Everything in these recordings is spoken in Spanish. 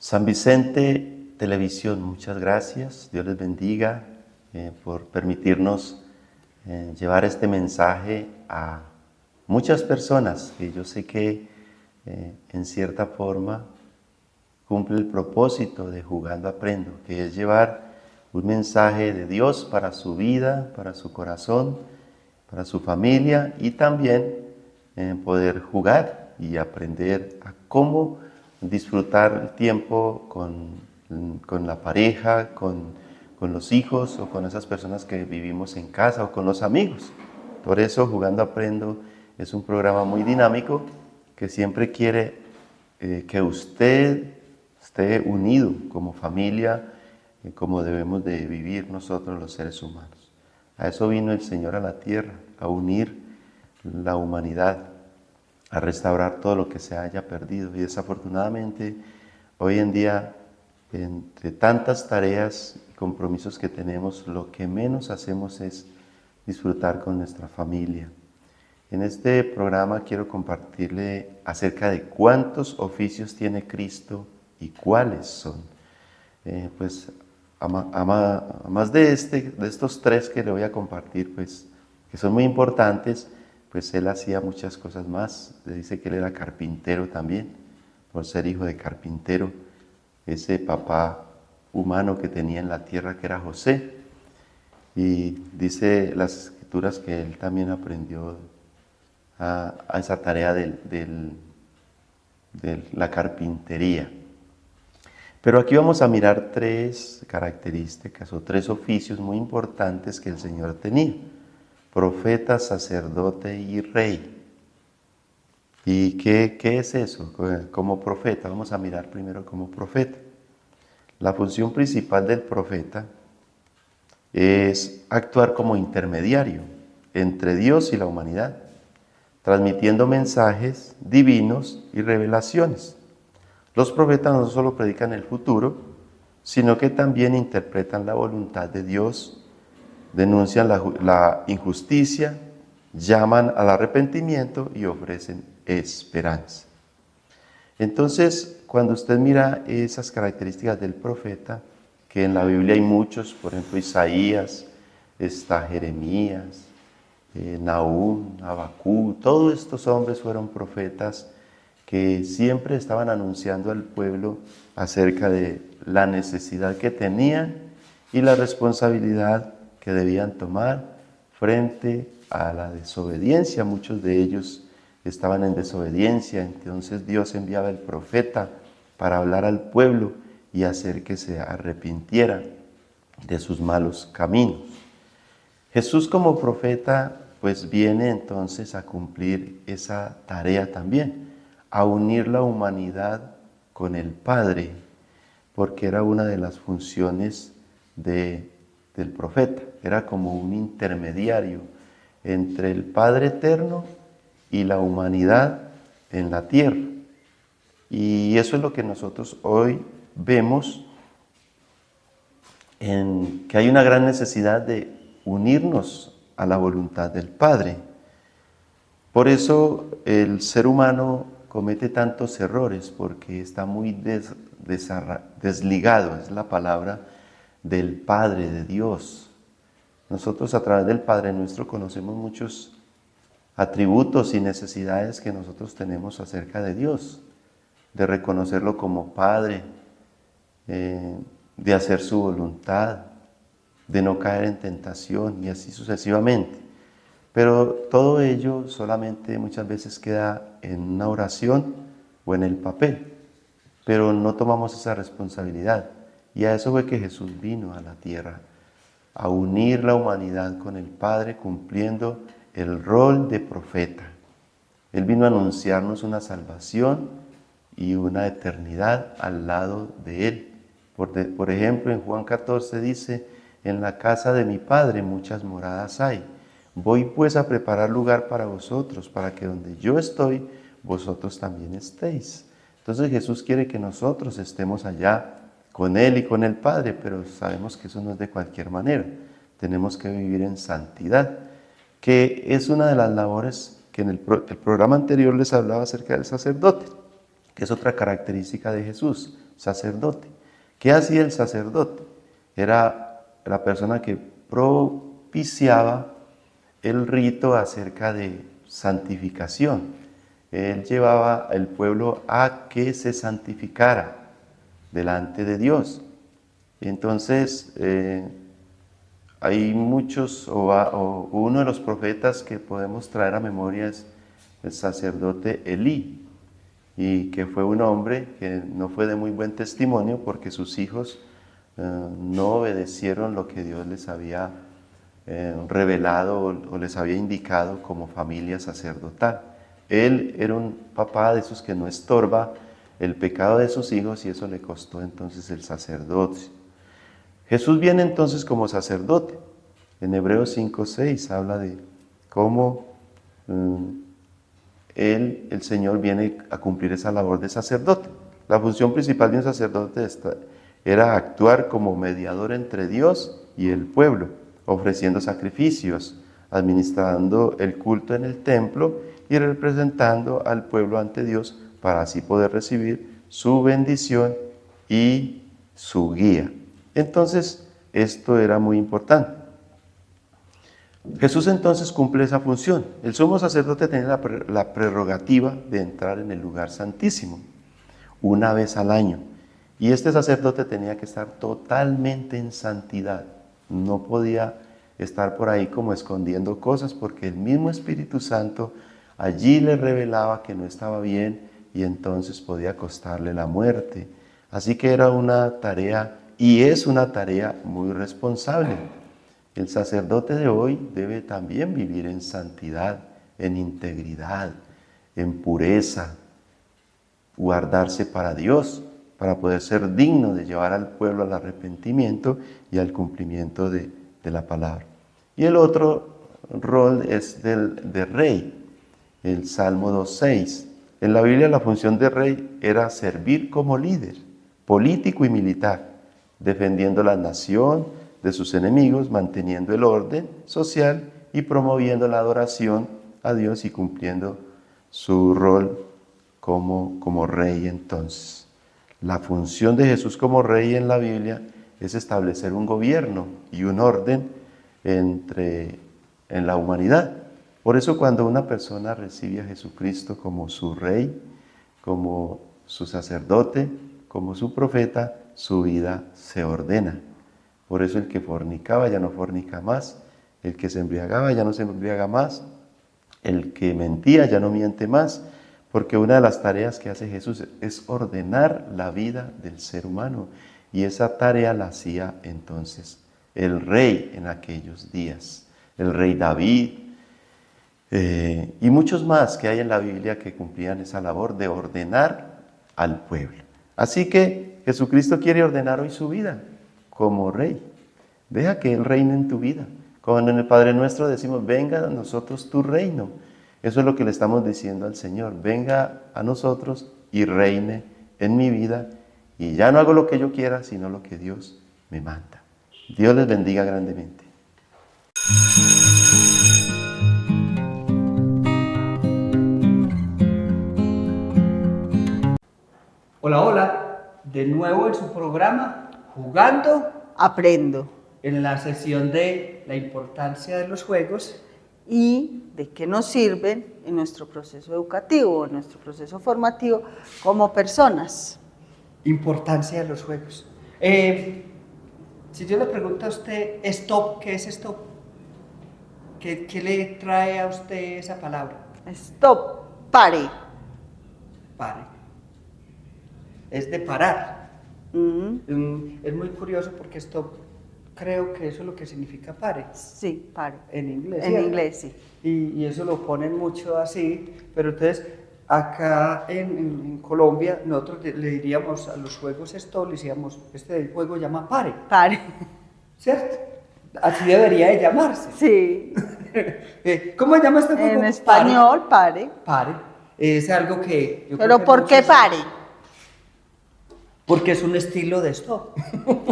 San Vicente Televisión, muchas gracias. Dios les bendiga por permitirnos llevar este mensaje a muchas personas que yo sé que en cierta forma cumple el propósito de Jugando Aprendo, que es llevar un mensaje de Dios para su vida, para su corazón, para su familia y también poder jugar y aprender a cómo disfrutar el tiempo con la pareja, con los hijos o con esas personas que vivimos en casa o con los amigos. Por eso Jugando Aprendo es un programa muy dinámico que siempre quiere que usted esté unido como familia, como debemos de vivir nosotros los seres humanos. A eso vino el Señor a la tierra, a unir la humanidad, a restaurar todo lo que se haya perdido. Y desafortunadamente, hoy en día, entre tantas tareas y compromisos que tenemos, lo que menos hacemos es disfrutar con nuestra familia. En este programa quiero compartirle acerca de cuántos oficios tiene Cristo y cuáles son. A más de estos tres que le voy a compartir, pues, que son muy importantes, pues él hacía muchas cosas más. Le dice que él era carpintero también, por ser hijo de carpintero, ese papá humano que tenía en la tierra que era José. Y dice las escrituras que él también aprendió a esa tarea de la carpintería. Pero aquí vamos a mirar tres características o tres oficios muy importantes que el Señor tenía: profeta, sacerdote y rey. ¿Y qué es eso? Como profeta, vamos a mirar primero como profeta. La función principal del profeta es actuar como intermediario entre Dios y la humanidad, transmitiendo mensajes divinos y revelaciones. Los profetas no solo predican el futuro, sino que también interpretan la voluntad de Dios, denuncian la injusticia, llaman al arrepentimiento y ofrecen esperanza. Entonces, cuando usted mira esas características del profeta, que en la Biblia hay muchos, por ejemplo Isaías, está Jeremías, Nahum, Habacuc, todos estos hombres fueron profetas que siempre estaban anunciando al pueblo acerca de la necesidad que tenían y la responsabilidad que debían tomar frente a la desobediencia. Muchos de ellos estaban en desobediencia, entonces Dios enviaba el profeta para hablar al pueblo y hacer que se arrepintiera de sus malos caminos. Jesús como profeta pues viene entonces a cumplir esa tarea también, a unir la humanidad con el Padre, porque era una de las funciones del profeta, era como un intermediario entre el Padre eterno y la humanidad en la tierra. Y eso es lo que nosotros hoy vemos, en que hay una gran necesidad de unirnos a la voluntad del Padre. Por eso el ser humano comete tantos errores, porque está muy desligado, es la palabra, del Padre, de Dios. Nosotros a través del Padre nuestro conocemos muchos atributos y necesidades que nosotros tenemos acerca de Dios, de reconocerlo como Padre, de hacer su voluntad, de no caer en tentación y así sucesivamente. Pero todo ello solamente muchas veces queda en una oración o en el papel, pero no tomamos esa responsabilidad. Y a eso fue que Jesús vino a la tierra, a unir la humanidad con el Padre, cumpliendo el rol de profeta. Él vino a anunciarnos una salvación y una eternidad al lado de Él. Por ejemplo, en Juan 14 dice: en la casa de mi Padre muchas moradas hay. Voy pues a preparar lugar para vosotros, para que donde yo estoy, vosotros también estéis. Entonces Jesús quiere que nosotros estemos allá con Él y con el Padre, pero sabemos que eso no es de cualquier manera. Tenemos que vivir en santidad, que es una de las labores que en el programa anterior les hablaba acerca del sacerdote, que es otra característica de Jesús. sacerdote. ¿Qué hacía el sacerdote? Era la persona que propiciaba el rito acerca de santificación. Él llevaba al pueblo a que se santificara delante de Dios. Entonces, hay muchos, o uno de los profetas que podemos traer a memoria es el sacerdote Elí, y que fue un hombre que no fue de muy buen testimonio porque sus hijos no obedecieron lo que Dios les había revelado o les había indicado como familia sacerdotal. Él era un papá de esos que no estorba el pecado de sus hijos y eso le costó entonces el sacerdocio. Jesús viene entonces como sacerdote. En Hebreos 5:6 habla de cómo el Señor viene a cumplir esa labor de sacerdote. La función principal de un sacerdote era actuar como mediador entre Dios y el pueblo, ofreciendo sacrificios, administrando el culto en el templo y representando al pueblo ante Dios para así poder recibir su bendición y su guía. Entonces, esto era muy importante. Jesús entonces cumple esa función. El sumo sacerdote tenía la prerrogativa de entrar en el lugar santísimo una vez al año. Y este sacerdote tenía que estar totalmente en santidad. No podía estar por ahí como escondiendo cosas porque el mismo Espíritu Santo allí le revelaba que no estaba bien y entonces podía costarle la muerte. Así que era una tarea y es una tarea muy responsable. El sacerdote de hoy debe también vivir en santidad, en integridad, en pureza, guardarse para Dios, para poder ser digno de llevar al pueblo al arrepentimiento y al cumplimiento de la palabra. Y el otro rol es de rey, el Salmo 2:6. En la Biblia la función de rey era servir como líder, político y militar, defendiendo la nación de sus enemigos, manteniendo el orden social y promoviendo la adoración a Dios y cumpliendo su rol como rey entonces. La función de Jesús como rey en la Biblia es establecer un gobierno y un orden en la humanidad. Por eso cuando una persona recibe a Jesucristo como su rey, como su sacerdote, como su profeta, su vida se ordena. Por eso el que fornicaba ya no fornica más, el que se embriagaba ya no se embriaga más, el que mentía ya no miente más, porque una de las tareas que hace Jesús es ordenar la vida del ser humano. Y esa tarea la hacía entonces el rey en aquellos días, el rey David, y muchos más que hay en la Biblia que cumplían esa labor de ordenar al pueblo. Así que Jesucristo quiere ordenar hoy su vida como rey. Deja que Él reine en tu vida. Cuando en el Padre Nuestro decimos, venga a nosotros tu reino. Eso es lo que le estamos diciendo al Señor. Venga a nosotros y reine en mi vida. Y ya no hago lo que yo quiera, sino lo que Dios me manda. Dios les bendiga grandemente. Hola, hola, de nuevo en su programa Jugando Aprendo. En la sesión de la importancia de los juegos Y de qué nos sirven en nuestro proceso educativo, en nuestro proceso formativo como personas. Importancia de los juegos. Si yo le pregunto a usted, stop, ¿qué es stop? ¿Qué le trae a usted esa palabra? Stop, pare. Pare. Es de parar. Es muy curioso porque stop, creo que eso es lo que significa pare. Sí, pare. En inglés. En inglés, sí. Y eso lo ponen mucho así, pero entonces acá en Colombia nosotros le diríamos a los juegos stop, le decíamos, este juego llama pare, Pare. ¿cierto? Así debería de llamarse. Sí. ¿Cómo se llama este juego? En español, pare. Pare. Es algo que... yo creo Pero que ¿por qué muchos- pare? Porque es un estilo de stop.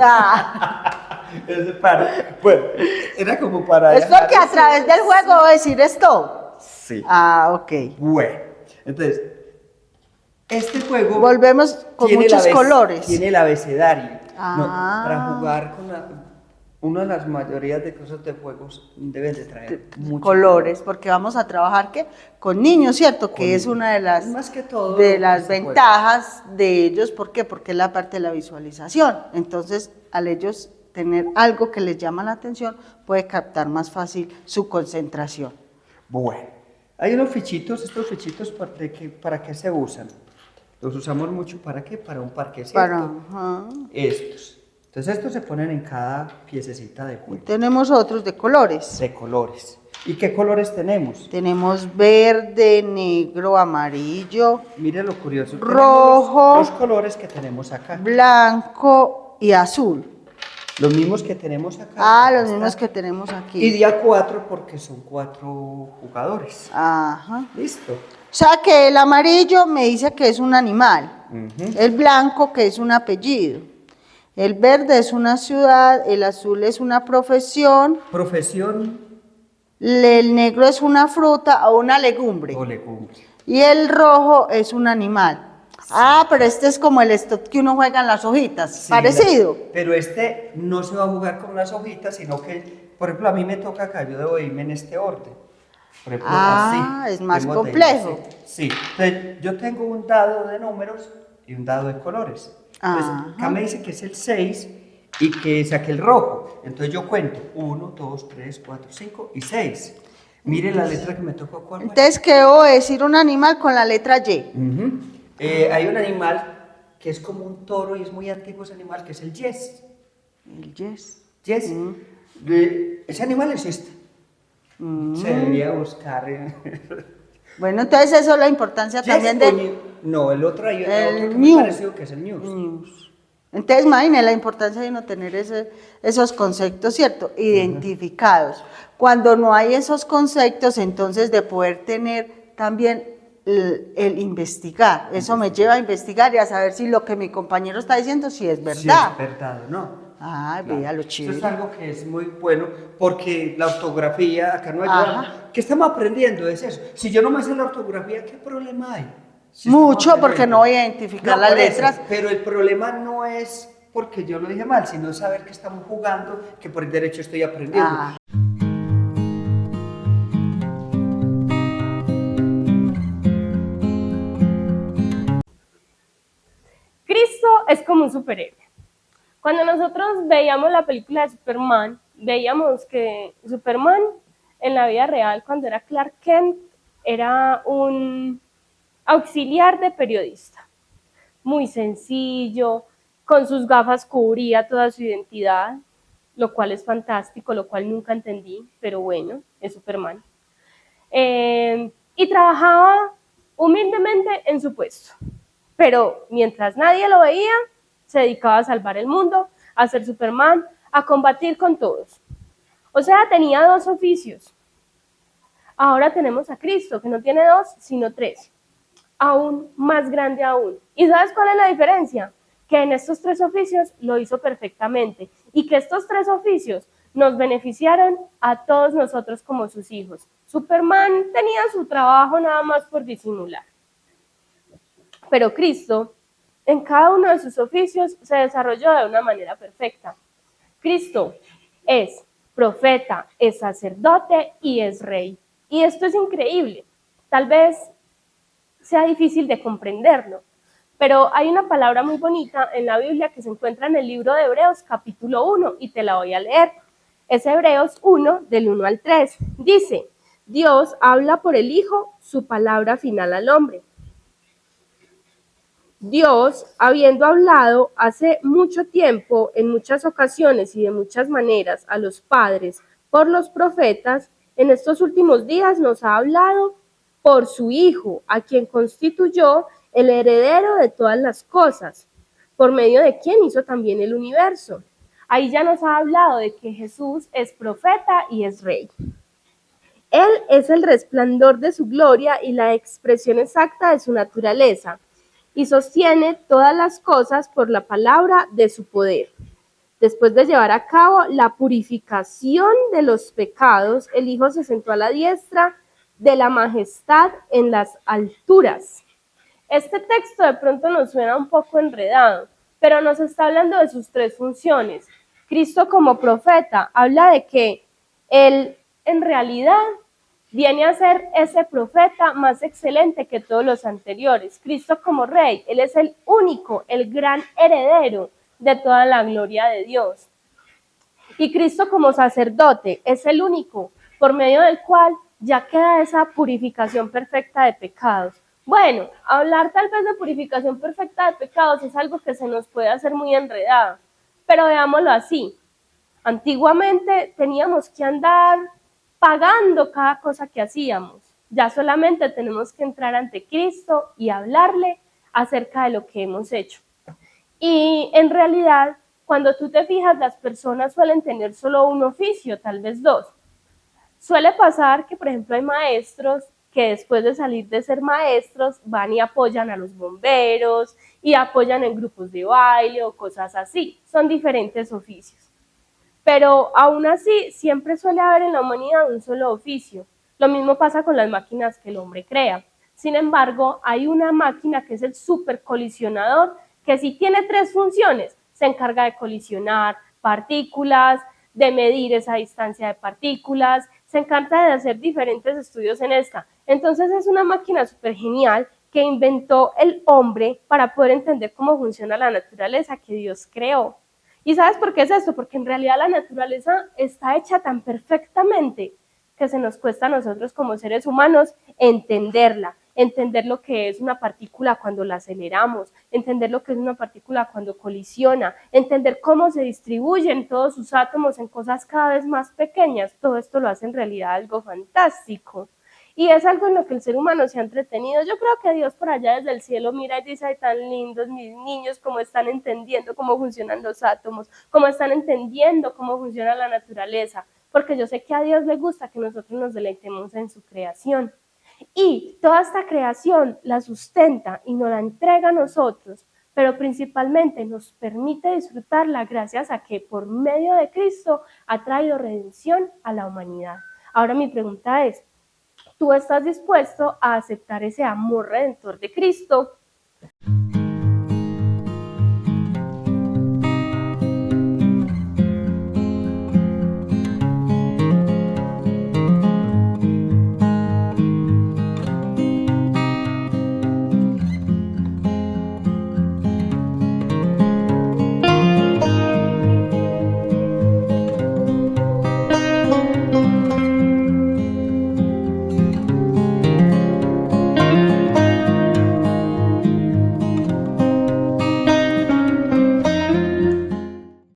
Ah, Es de pare. Bueno, era como para... es porque a través del juego voy a decir stop. Sí. Ah, ok. Bueno, entonces, Este juego Volvemos con tiene muchos colores. Tiene el abecedario. Ah. No, para jugar con una de las mayorías de cosas de juegos deben de traer muchos colores, porque vamos a trabajar ¿qué? Con niños, ¿cierto? Con Que es niños. una de las, Más que todo de lo las que se juega. ventajas de ellos. ¿Por qué? Porque es la parte de la visualización. Entonces, al ellos tener algo que les llama la atención, puede captar más fácil su concentración. Bueno, hay unos fichitos, estos fichitos ¿para qué se usan? Los usamos mucho ¿para qué? Para un parque, ¿cierto? Ajá. Estos. Entonces estos se ponen en cada piececita de Y juego, tenemos otros de colores. de colores. ¿Y qué colores tenemos? Tenemos verde, negro, amarillo, Mire lo curioso. Rojo. Tenemos los colores que tenemos acá. blanco y azul. Los mismos que tenemos acá. Ah, Acá los mismos está. que tenemos Y aquí. día 4 porque son 4 jugadores. Ajá. Listo. O sea que el amarillo me dice que es un animal, el blanco que es un apellido, el verde es una ciudad, el azul es una profesión, Profesión el negro es una fruta o una legumbre o legumbre. y el rojo es un animal. Ah, pero este es como el stop que uno juega en las hojitas, Sí, parecido. pero este no se va a jugar con las hojitas, sino que, por ejemplo, a mí me toca acá, yo debo irme en este orden. Por ejemplo, Ah, así. es más Tengo complejo. Sí, entonces yo tengo un dado de números y un dado de colores. Entonces, Ajá. acá me dice que es el 6 y que saqué el rojo. Entonces yo cuento 1, 2, 3, 4, 5 y 6. Mire la letra que me tocó. ¿Cuál fue? Entonces, ¿qué debo decir un animal con la letra Y? Ujú. Hay un animal que es como un toro y es muy antiguo ese animal, que es el yes. El yes. Yes. Ese animal existe. Se debería buscar. Bueno, entonces eso es la importancia Yes también o de New. No, el otro hay el otro que New. me pareció que es el news. news. Entonces, imagínense la importancia de uno tener esos conceptos, ¿cierto? Identificados. Cuando no hay esos conceptos, entonces de poder tener también el investigar. Eso me lleva a investigar y a saber si lo que mi compañero está diciendo si es Si verdad. es verdad o no. Ah, Claro. vea lo Eso chévere. es algo que es muy bueno porque la ortografía acá no ayuda. Ajá. ¿Qué estamos aprendiendo? Es eso. Si yo no me sé la ortografía, ¿qué problema hay? Si Mucho, estamos porque no voy a aprendiendo. identificar No, las por eso, letras. pero el problema no es porque yo lo dije mal, sino saber que estamos jugando, que por el derecho estoy aprendiendo. Ah. Cristo es como un superhéroe. Cuando nosotros veíamos la película de Superman, veíamos que Superman en la vida real, cuando era Clark Kent, era un auxiliar de periodista. Muy sencillo, con sus gafas cubría toda su identidad, lo cual es fantástico, lo cual nunca entendí, pero bueno, es Superman. Y trabajaba humildemente en su puesto. Pero mientras nadie lo veía, se dedicaba a salvar el mundo, a ser Superman, a combatir con todos. O sea, tenía 2 oficios. Ahora tenemos a Cristo, que no tiene 2, sino 3. Aún más grande aún. ¿Y sabes cuál es la diferencia? Que en estos 3 oficios lo hizo perfectamente y que estos 3 oficios nos beneficiaron a todos nosotros como sus hijos. Superman tenía su trabajo nada más por disimular. Pero Cristo, en cada uno de sus oficios, se desarrolló de una manera perfecta. Cristo es profeta, es sacerdote y es rey. Y esto es increíble. Tal vez sea difícil de comprenderlo, pero hay una palabra muy bonita en la Biblia que se encuentra en el libro de Hebreos, capítulo 1, y te la voy a leer. Es Hebreos 1, del 1 al 3. Dice, Dios habla por el Hijo su palabra final al hombre. Dios, habiendo hablado hace mucho tiempo, en muchas ocasiones y de muchas maneras a los padres por los profetas, en estos últimos días nos ha hablado por su Hijo, a quien constituyó el heredero de todas las cosas, por medio de quien hizo también el universo. Ahí ya nos ha hablado de que Jesús es profeta y es rey. Él es el resplandor de su gloria y la expresión exacta de su naturaleza, y sostiene todas las cosas por la palabra de su poder. Después de llevar a cabo la purificación de los pecados, el Hijo se sentó a la diestra de la majestad en las alturas. Este texto de pronto nos suena un poco enredado, pero nos está hablando de sus tres funciones. Cristo como profeta habla de que Él en realidad viene a ser ese profeta más excelente que todos los anteriores. Cristo como rey, Él es el único, el gran heredero de toda la gloria de Dios. Y Cristo como sacerdote es el único por medio del cual ya queda esa purificación perfecta de pecados. Bueno, hablar tal vez de purificación perfecta de pecados es algo que se nos puede hacer muy enredado, pero veámoslo así. Antiguamente teníamos que andar pagando cada cosa que hacíamos. Ya solamente tenemos que entrar ante Cristo y hablarle acerca de lo que hemos hecho. Y en realidad, cuando tú te fijas, las personas suelen tener solo un oficio, tal vez dos. Suele pasar que, por ejemplo, hay maestros que después de salir de ser maestros van y apoyan a los bomberos y apoyan en grupos de baile o cosas así. Son diferentes oficios. Pero aún así, siempre suele haber en la humanidad un solo oficio. Lo mismo pasa con las máquinas que el hombre crea. Sin embargo, hay una máquina que es el supercolisionador, que sí tiene tres funciones. Se encarga de colisionar partículas, de medir esa distancia de partículas, se encarga de hacer diferentes estudios en esta. Entonces es una máquina súper genial que inventó el hombre para poder entender cómo funciona la naturaleza que Dios creó. ¿Y sabes por qué es esto? Porque en realidad la naturaleza está hecha tan perfectamente que se nos cuesta a nosotros como seres humanos entenderla, entender lo que es una partícula cuando la aceleramos, entender lo que es una partícula cuando colisiona, entender cómo se distribuyen todos sus átomos en cosas cada vez más pequeñas. Todo esto lo hace en realidad algo fantástico. Y es algo en lo que el ser humano se ha entretenido. Yo creo que Dios por allá desde el cielo mira y dice, ay, tan lindos mis niños, cómo están entendiendo cómo funcionan los átomos, cómo están entendiendo cómo funciona la naturaleza, porque yo sé que a Dios le gusta que nosotros nos deleitemos en su creación. Y toda esta creación la sustenta y nos la entrega a nosotros, pero principalmente nos permite disfrutarla gracias a que por medio de Cristo ha traído redención a la humanidad. Ahora mi pregunta es, ¿tú estás dispuesto a aceptar ese amor redentor de Cristo?